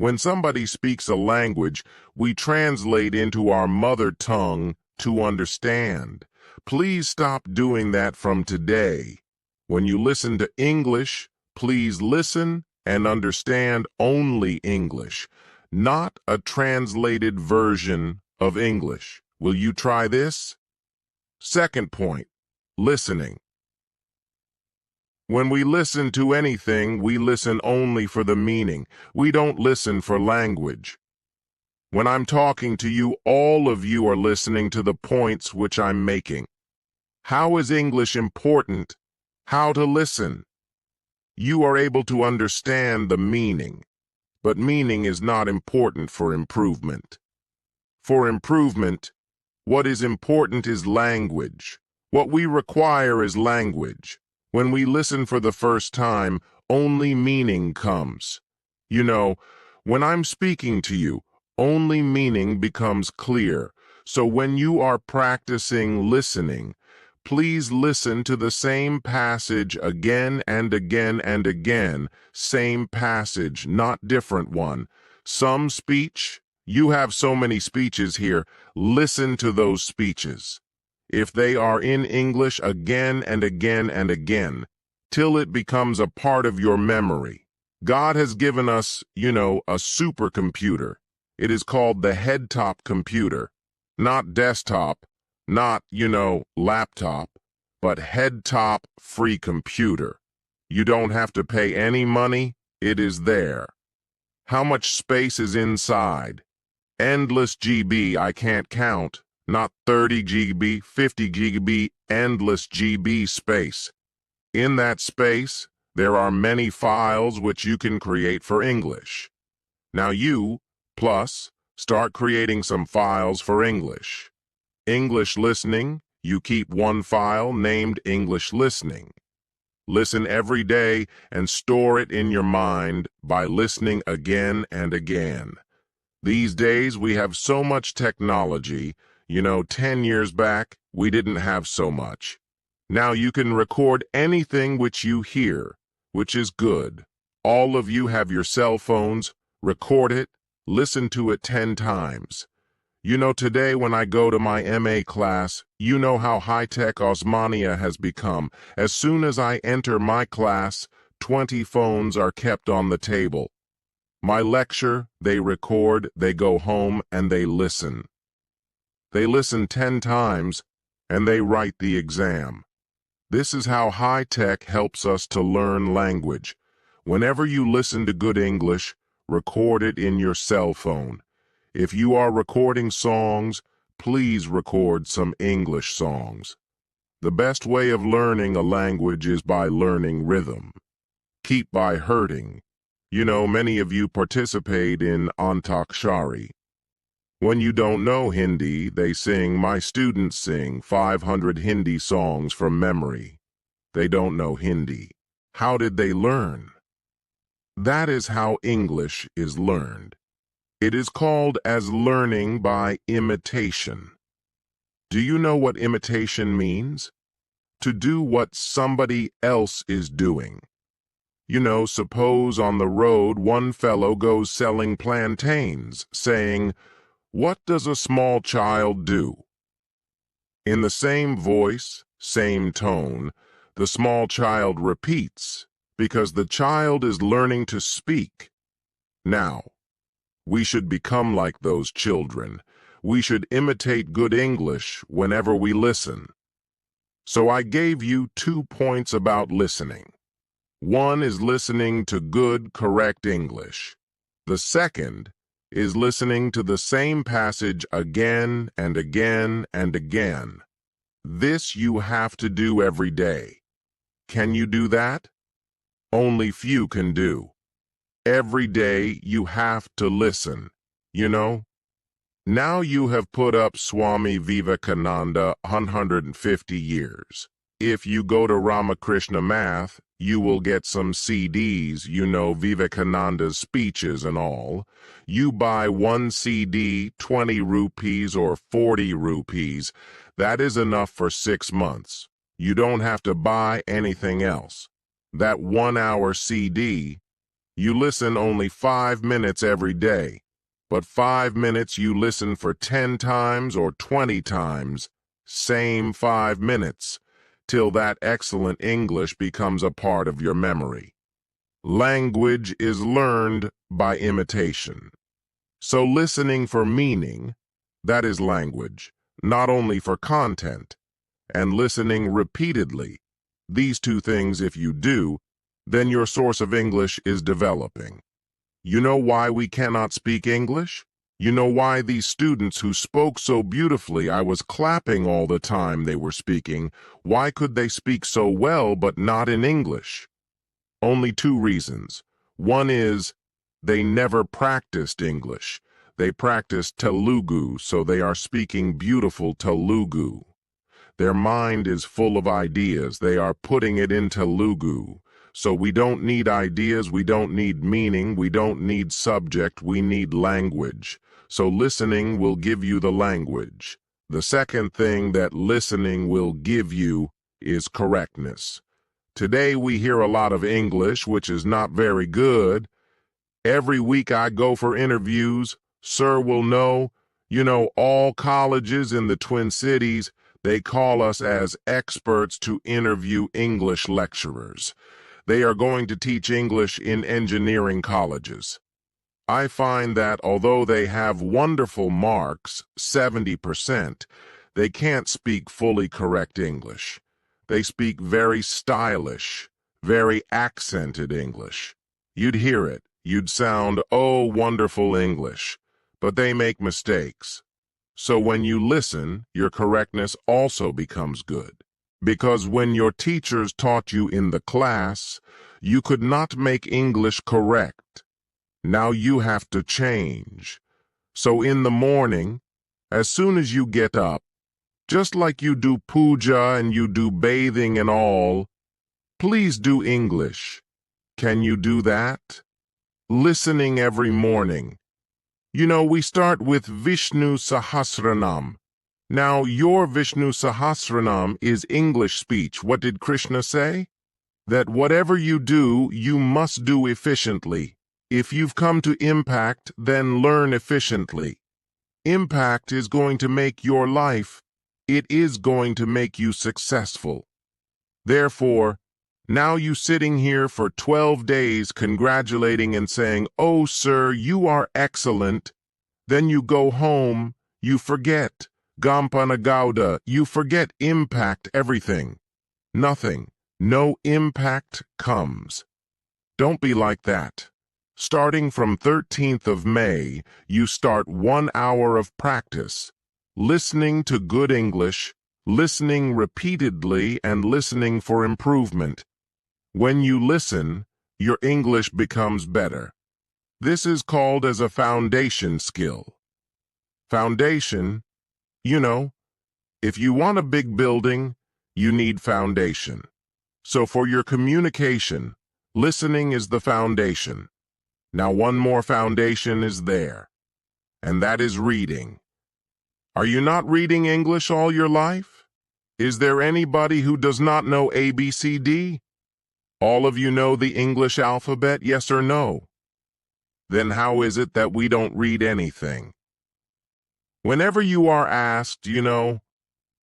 When somebody speaks a language, we translate into our mother tongue to understand. Please stop doing that from today. When you listen to English, please listen and understand only English, not a translated version of English. Will you try this? Second point, listening. When we listen to anything, we listen only for the meaning. We don't listen for language. When I'm talking to you, all of you are listening to the points which I'm making. How is English important? How to listen. You are able to understand the meaning, but meaning is not important for improvement. For improvement, what is important is language. What we require is language. When we listen for the first time, only meaning comes. You know, when I'm speaking to you, only meaning becomes clear. So when you are practicing listening, please listen to the same passage again and again and again. Same passage, not different one. Some speech, you have so many speeches here. Listen to those speeches. If they are in English, again and again and again, till it becomes a part of your memory. God has given us, a supercomputer. It is called the head-top computer, not desktop, not, laptop, but head-top free computer. You don't have to pay any money. It is there. How much space is inside? Endless GB, I can't count. Not 30 GB, 50 GB, endless GB space. In that space, there are many files which you can create for English. Now you, plus, start creating some files for English. English listening, you keep one file named English listening. Listen every day and store it in your mind by listening again and again. These days we have so much technology. 10 years back, we didn't have so much. Now you can record anything which you hear, which is good. All of you have your cell phones. Record it, listen to it 10 times. Today when I go to my MA class, you know how high-tech Osmania has become. As soon as I enter my class, 20 phones are kept on the table. My lecture, they record, they go home, and they listen. They listen 10 times, and they write the exam. This is how high-tech helps us to learn language. Whenever you listen to good English, record it in your cell phone. If you are recording songs, please record some English songs. The best way of learning a language is by learning rhythm. Keep by hurting. Many of you participate in Antakshari. When you don't know Hindi, my students sing 500 Hindi songs from memory. They don't know Hindi. How did they learn? That is how English is learned. It is called as learning by imitation. Do you know what imitation means? To do what somebody else is doing. Suppose on the road one fellow goes selling plantains, saying, "What does a small child do?" In the same voice, same tone, the small child repeats, because the child is learning to speak. Now, we should become like those children. We should imitate good English whenever we listen. So I gave you 2 points about listening. One is listening to good, correct English. The second is listening to the same passage again and again and again. This you have to do every day. Can you do that? Only few can do. Every day you have to listen, Now you have put up Swami Vivekananda 150 years. If you go to Ramakrishna Math, you will get some CDs, Vivekananda's speeches and all. You buy one CD, 20 rupees or 40 rupees. That is enough for 6 months. You don't have to buy anything else. That 1-hour CD, You listen only 5 minutes every day, but 5 minutes you listen for 10 times or 20 times, same 5 minutes, till that excellent English becomes a part of your memory. Language is learned by imitation. So listening for meaning, that is language, not only for content, and listening repeatedly. These two things, if you do, then your source of English is developing. You know why we cannot speak English? You know why these students who spoke so beautifully, I was clapping all the time they were speaking, why could they speak so well but not in English? Only two reasons. One is they never practiced English. They practiced Telugu, so they are speaking beautiful Telugu. Their mind is full of ideas. They are putting it in Telugu. So we don't need ideas, we don't need meaning, we don't need subject, we need language. So listening will give you the language. The second thing that listening will give you is correctness. Today we hear a lot of English, which is not very good. Every week I go for interviews. Sir will know, all colleges in the Twin Cities, they call us as experts to interview English lecturers. They are going to teach English in engineering colleges. I find that although they have wonderful marks, 70%, they can't speak fully correct English. They speak very stylish, very accented English. You'd hear it. You'd sound, oh, wonderful English. But they make mistakes. So when you listen, your correctness also becomes good. Because when your teachers taught you in the class, you could not make English correct. Now you have to change. So in the morning, as soon as you get up, just like you do puja and you do bathing and all, please do English. Can you do that? Listening every morning. We start with Vishnu Sahasranam. Now, your Vishnu Sahasranam is English speech. What did Krishna say? That whatever you do, you must do efficiently. If you've come to impact, then learn efficiently. Impact is going to make your life. It is going to make you successful. Therefore, now you sitting here for 12 days congratulating and saying, "Oh, sir, you are excellent." Then you go home, you forget. Gampanagauda, you forget impact everything. Nothing. No impact comes. Don't be like that. Starting from 13th of May, you start 1 hour of practice, listening to good English, listening repeatedly and listening for improvement. When you listen, your English becomes better. This is called as a foundation skill. Foundation, if you want a big building, you need foundation. So for your communication, listening is the foundation. Now one more foundation is there, and that is reading. Are you not reading English all your life? Is there anybody who does not know ABCD? All of you know the English alphabet, yes or no? Then how is it that we don't read anything? Whenever you are asked,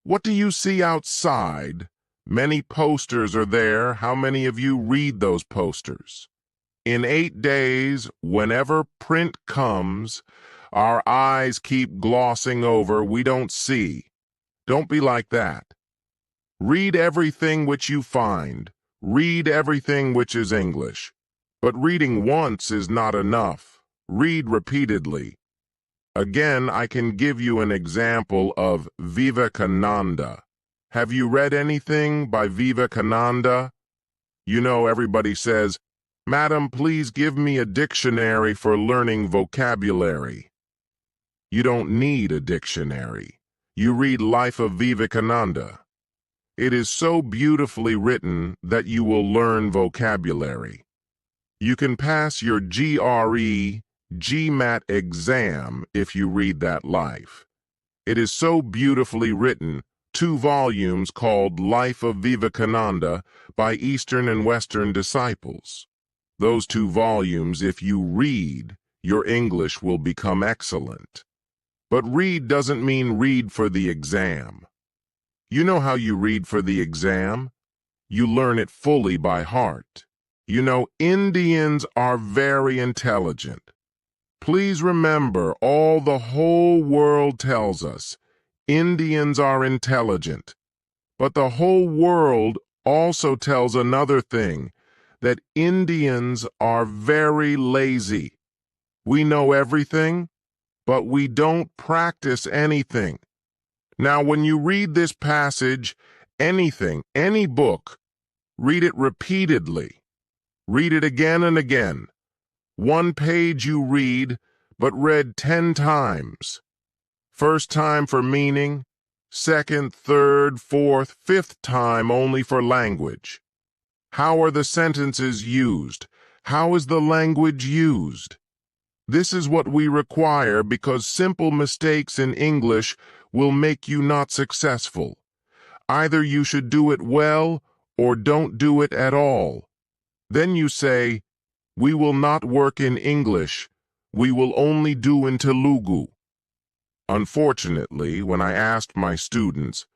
what do you see outside? Many posters are there. How many of you read those posters? In 8 days, whenever print comes, our eyes keep glossing over. We don't see. Don't be like that. Read everything which you find. Read everything which is English. But reading once is not enough. Read repeatedly. Again, I can give you an example of Vivekananda. Have you read anything by Vivekananda? Everybody says, "Madam, please give me a dictionary for learning vocabulary." You don't need a dictionary. You read Life of Vivekananda. It is so beautifully written that you will learn vocabulary. You can pass your GRE, GMAT exam if you read that life. It is so beautifully written, 2 volumes called Life of Vivekananda by Eastern and Western Disciples. Those 2 volumes, if you read, your English will become excellent. But read doesn't mean read for the exam. You know how you read for the exam? You learn it fully by heart. You know, Indians are very intelligent. Please remember, all the whole world tells us, Indians are intelligent. But the whole world also tells another thing, that Indians are very lazy. We know everything, but we don't practice anything. Now, when you read this passage, anything, any book, read it repeatedly. Read it again and again. 1 page you read, but read 10 times. First time for meaning, second, third, fourth, fifth time only for language. How are the sentences used? How is the language used? This is what we require because simple mistakes in English will make you not successful. Either you should do it well or don't do it at all. Then you say, we will not work in English. We will only do in Telugu. Unfortunately, when I asked my students,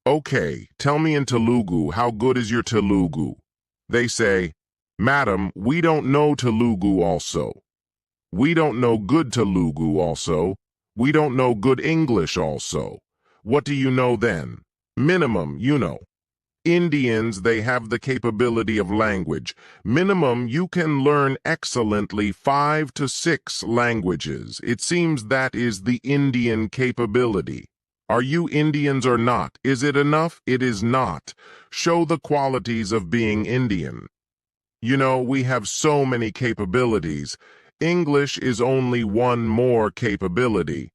okay, tell me in Telugu, how good is your Telugu? They say, Madam, we don't know Telugu also. We don't know good Telugu also. We don't know good English also. What do you know then? Minimum, you know. Indians, they have the capability of language. Minimum, you can learn excellently 5 to 6 languages. It seems that is the Indian capability. Are you Indians or not? Is it enough? It is not. Show the qualities of being Indian. You know, we have so many capabilities. English is only one more capability.